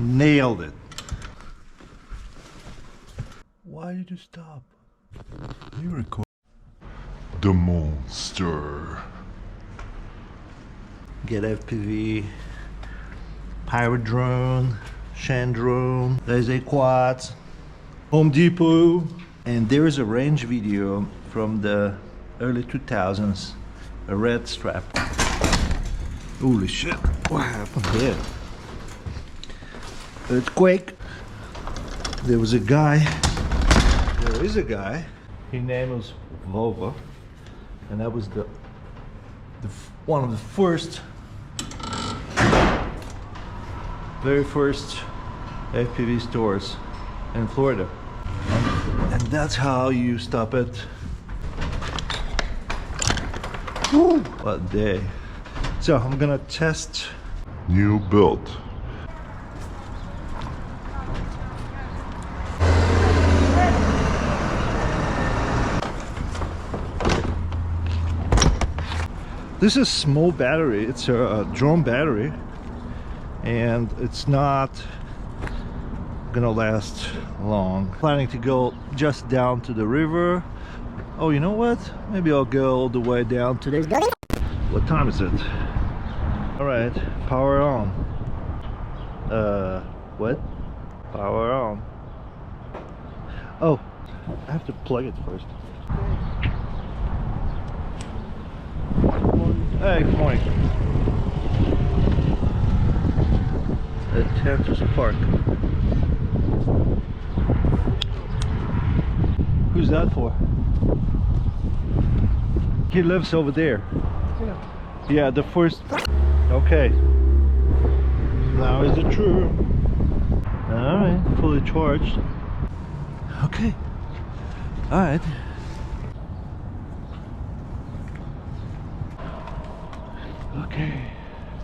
Nailed it. Why did you stop? You record. The monster. Get FPV, pirate drone, Shan drone, there's a quad, Home Depot, and there is a range video from the early 2000s, a red strap. Holy shit, what happened here? Earthquake. There is a guy, his name was Vova, and that was one of the very first FPV stores in Florida, and that's how you stop it. Woo, what day. So I'm gonna test new build. This is small battery, it's a drone battery, and it's not gonna last long. Planning to go just down to the river. Oh, you know what? Maybe I'll go all the way down to this building. What time is it? Alright, power on. What? Power on. Oh, I have to plug it first. Hey, good morning. Attempt to spark. Who's that for? He lives over there. Yeah, the first. Okay. Now is it true? Alright, fully charged. Okay. Alright. Okay.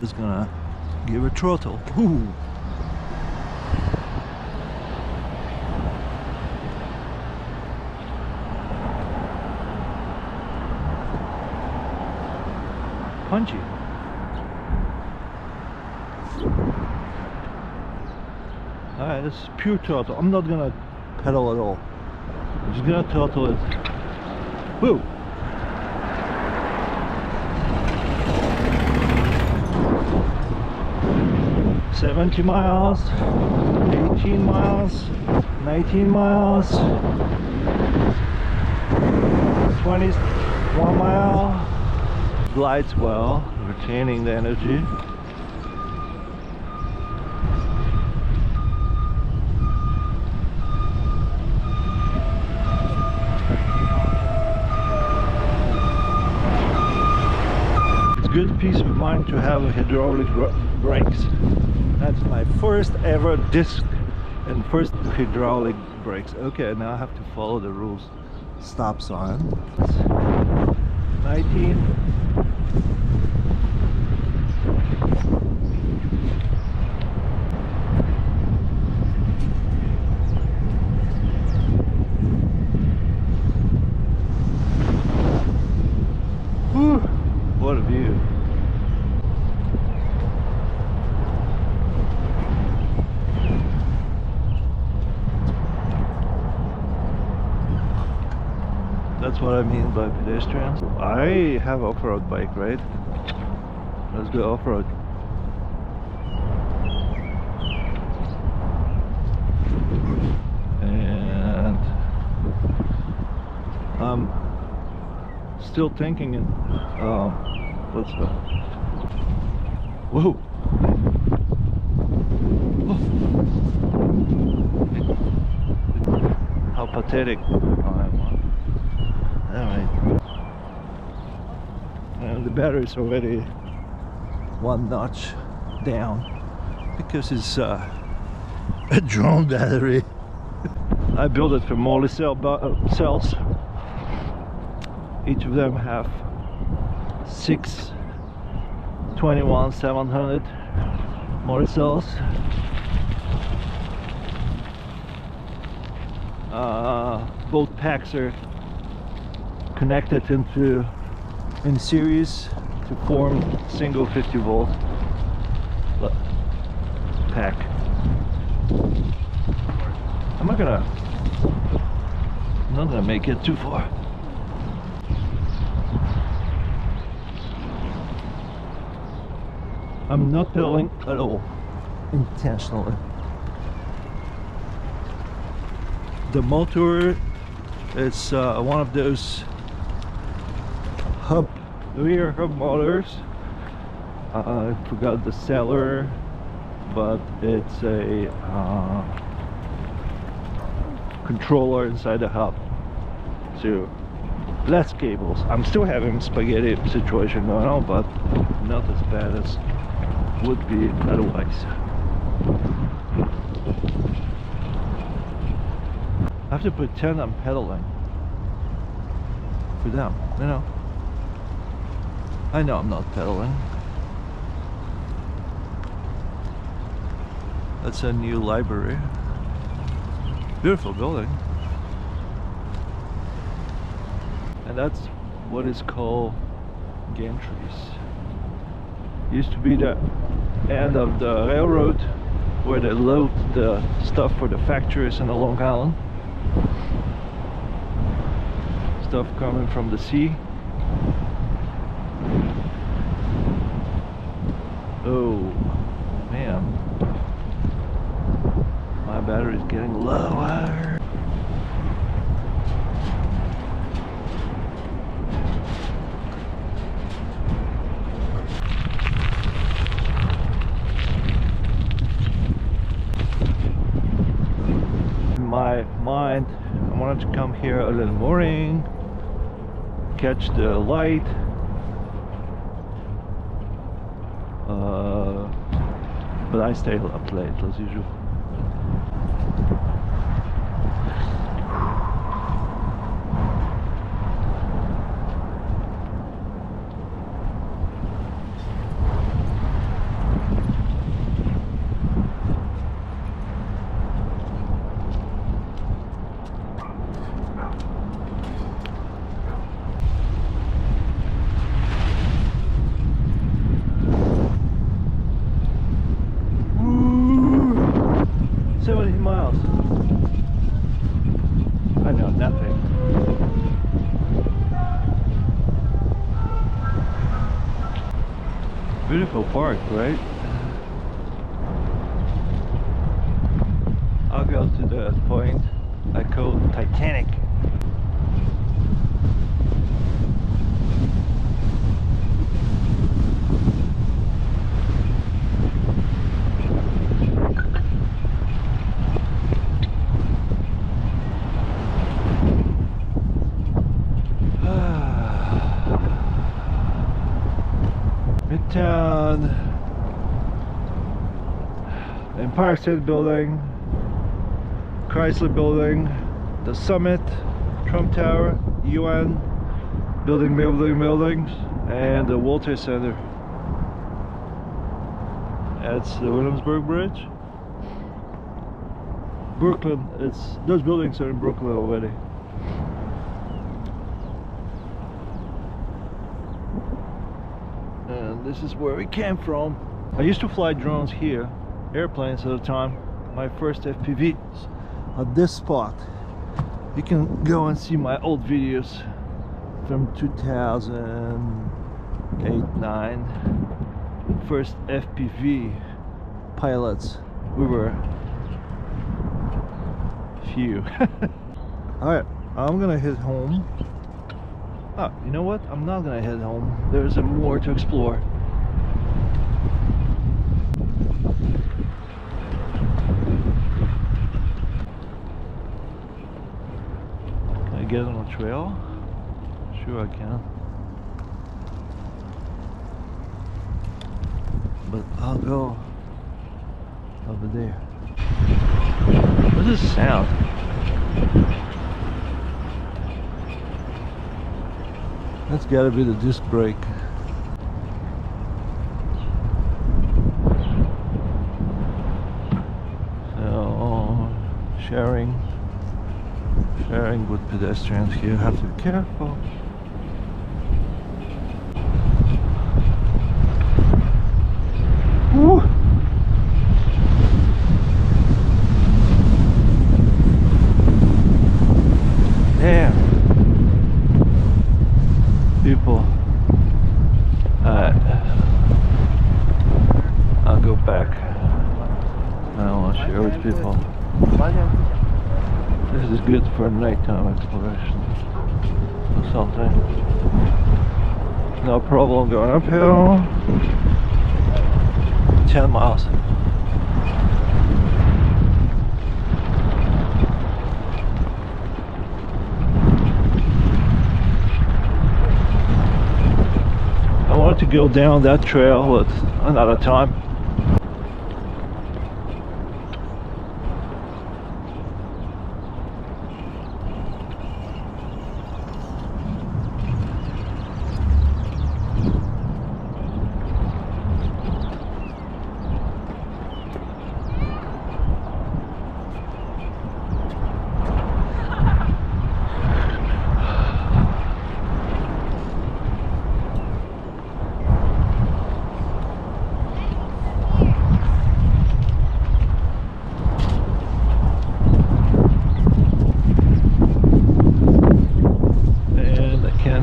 Just gonna give a throttle. Ooh. Punchy. Alright, this is pure throttle. I'm not gonna pedal at all. I'm just gonna throttle it. Woo! $70 miles, 18 miles, 19 miles, 21 mile. Glides well, retaining the energy. It's a good peace of mind to have hydraulic brakes. That's my first ever disc and first hydraulic brakes. Okay, now I have to follow the rules. Stop sign. 19. Whew, what a view. That's what I mean by pedestrians. I have off-road bike, right? Let's go off-road. And I'm still thinking in let's go. Whoa! How pathetic I am. Alright, and the battery is already one notch down because it's a drone battery. I built it from Mullet cells. Each of them have 6 21-700 Mullet cells. Both packs are connected in series to form single 50 volt pack. I'm not gonna make it too far. I'm not pedaling at all, intentionally. The motor is one of those rear hub motors. I forgot the seller, but it's a controller inside the hub. So less cables. I'm still having spaghetti situation going on, but not as bad as would be otherwise. I have to pretend I'm pedaling for them, you know. I know I'm not pedaling. That's a new library. Beautiful building. And that's what is called gantries. Used to be the end of the railroad where they load the stuff for the factories in the Long Island. Stuff coming from the sea. Oh man, my battery's getting lower. In my mind, I wanted to come here early in the morning, catch the light. But I stay up late as usual. Miles. I know nothing. Beautiful park, right? I'll go to the point I call Titanic. Midtown, Empire State Building, Chrysler Building, the Summit, Trump Tower, UN, buildings, and the World Trade Center. That's the Williamsburg Bridge. Brooklyn, those buildings are in Brooklyn already. And this is where we came from. I used to fly drones here, airplanes at the time. My first FPV at this spot. You can go and see my old videos from 2008-9. First FPV pilots. We were few. Alright, I'm gonna head home. Oh, you know what? I'm not gonna head home. There's more to explore. Can I get on a trail? Sure I can. But I'll go over there. What is this sound? That's gotta be the disc brake. So, sharing with pedestrians here. Have to be careful. Woo! for nighttime exploration or something. No problem going uphill. 10 miles. I wanted to go down that trail at another time.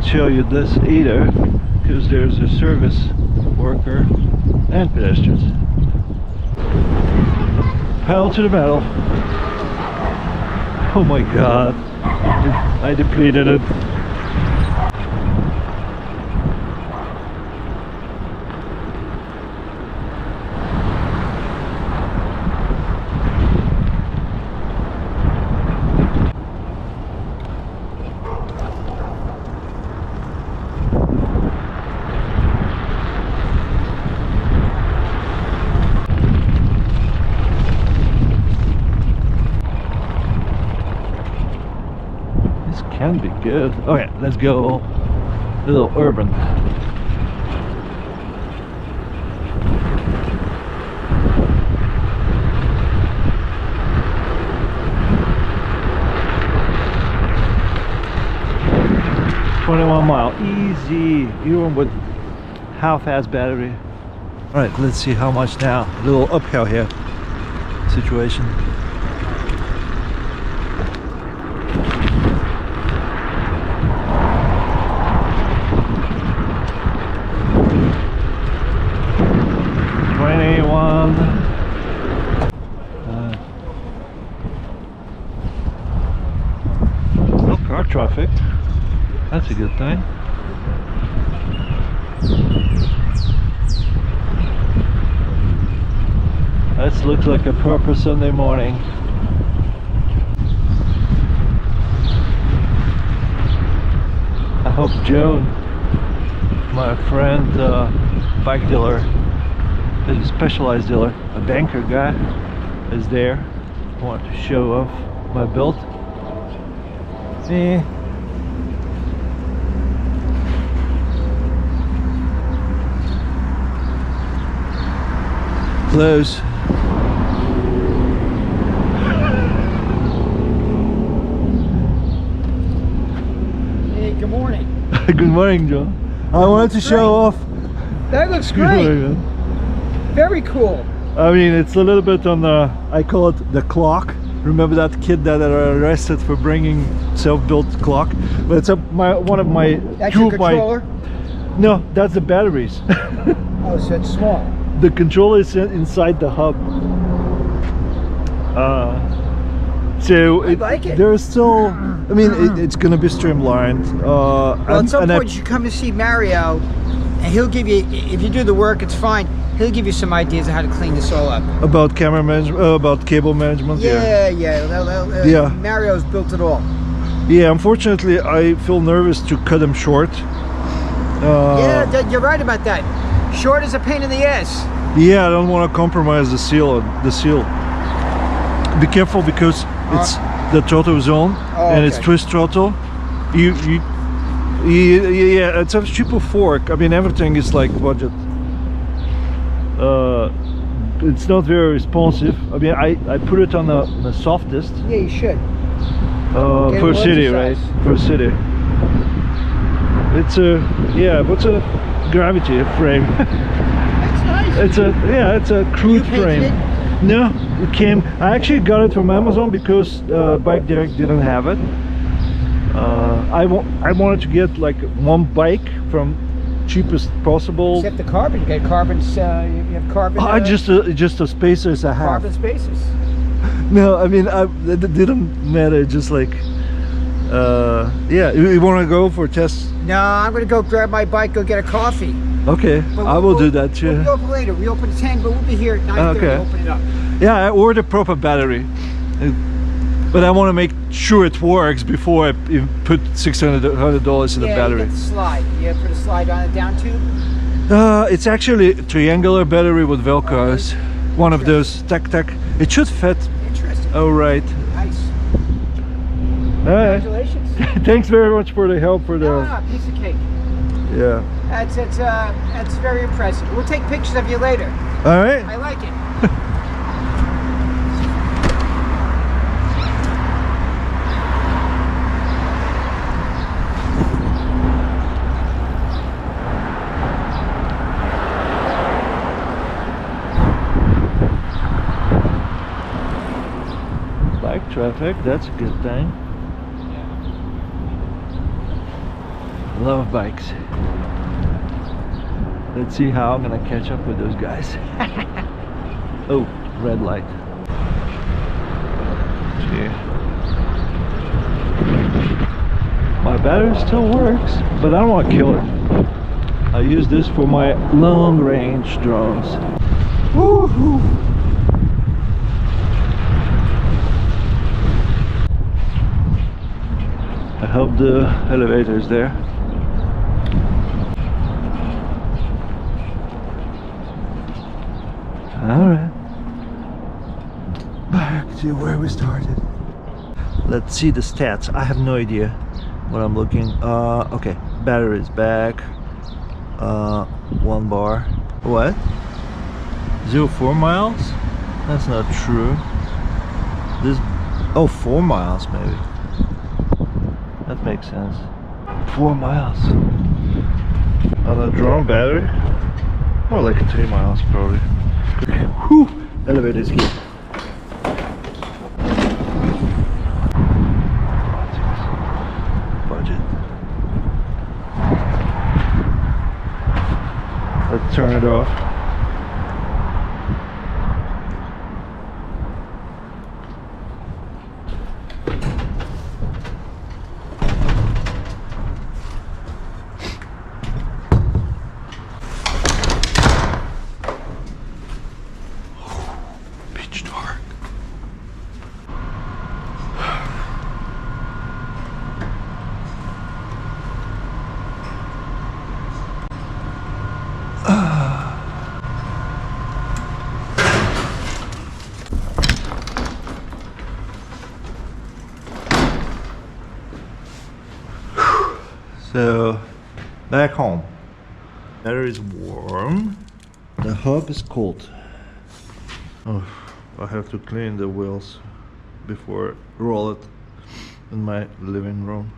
Show you this either because there's a service worker and pedestrians. Pedal to the metal. Oh my god, I depleted it. Can be good. Okay, let's go a little urban. $21 easy, even with half-ass battery. All right, let's see how much now. A little uphill here situation. No car traffic. That's a good thing. This looks like a proper Sunday morning. I hope Joan, my friend, bike dealer, a specialized dealer, a banker guy, is there. I want to show off my build. See? Close. Hey, good morning. Good morning, Joe. I wanted to show off. That looks great. Very cool. I mean, it's a little bit on the, I call it the clock. Remember that kid that are arrested for bringing self-built clock? But it's one of my... That's your controller? No, that's the batteries. Oh, so it's small. The controller is inside the hub. So I like it. There's still, I mean, it's going to be streamlined. Well, at some point you should come to see Mario, and he'll give you, if you do the work, it's fine. He'll give you some ideas on how to clean this all up. About camera management, about cable management. Yeah. Mario's built it all. Yeah, unfortunately, I feel nervous to cut him short. Yeah, you're right about that. Short is a pain in the ass. Yeah, I don't want to compromise the seal. Be careful because it's the throttle zone and it's twist throttle. Yeah, it's a triple fork. I mean, everything is like budget. It's not very responsive. I mean, I put it on the softest. Yeah, you should. For city, right? For city. It's what's a gravity frame? That's nice. It's a crude frame. No, it came. I actually got it from Amazon because Bike Direct didn't have it. I wanted to get like one bike from cheapest possible. Except the carbon. You get carbon. You have carbon. Just a spacers I have. Carbon spacers. No, I mean it didn't matter. Just like Yeah, you want to go for a test? No, I'm gonna go grab my bike, go get a coffee. Okay, But I will do that too. We'll be open later. We open at 10, but we'll be here at 9:30. Okay. Open it up. Yeah, I ordered a proper battery, but I want to make sure it works before I put $600 in the battery. Yeah, you get the slide. You put a slide on a down tube. It's actually a triangular battery with Velcros. One of those tac. It should fit. Interesting. Oh right. Nice. All right. Congratulations. Thanks very much for the help for the. Ah, piece of cake. Yeah. That's very impressive. We'll take pictures of you later. All right. I like it. Bike traffic, that's a good thing. Love bikes. Let's see how I'm gonna catch up with those guys. Oh, red light. Gee. My battery still works, but I don't want to kill it. I use this for my long range drones. Woohoo! I hope the elevator is there. Alright. Back to where we started. Let's see the stats. I have no idea what I'm looking. Okay. Battery is back. 1 bar. What? 0.4 miles? That's not true. This. Oh, 4 miles maybe. That makes sense. 4 miles on a drone battery. More like 3 miles probably. Okay. Whew. Elevator is here. Budget. Let's turn it off. So, back home. Battery is warm. The hub is cold. Oh, I have to clean the wheels before I roll it in my living room.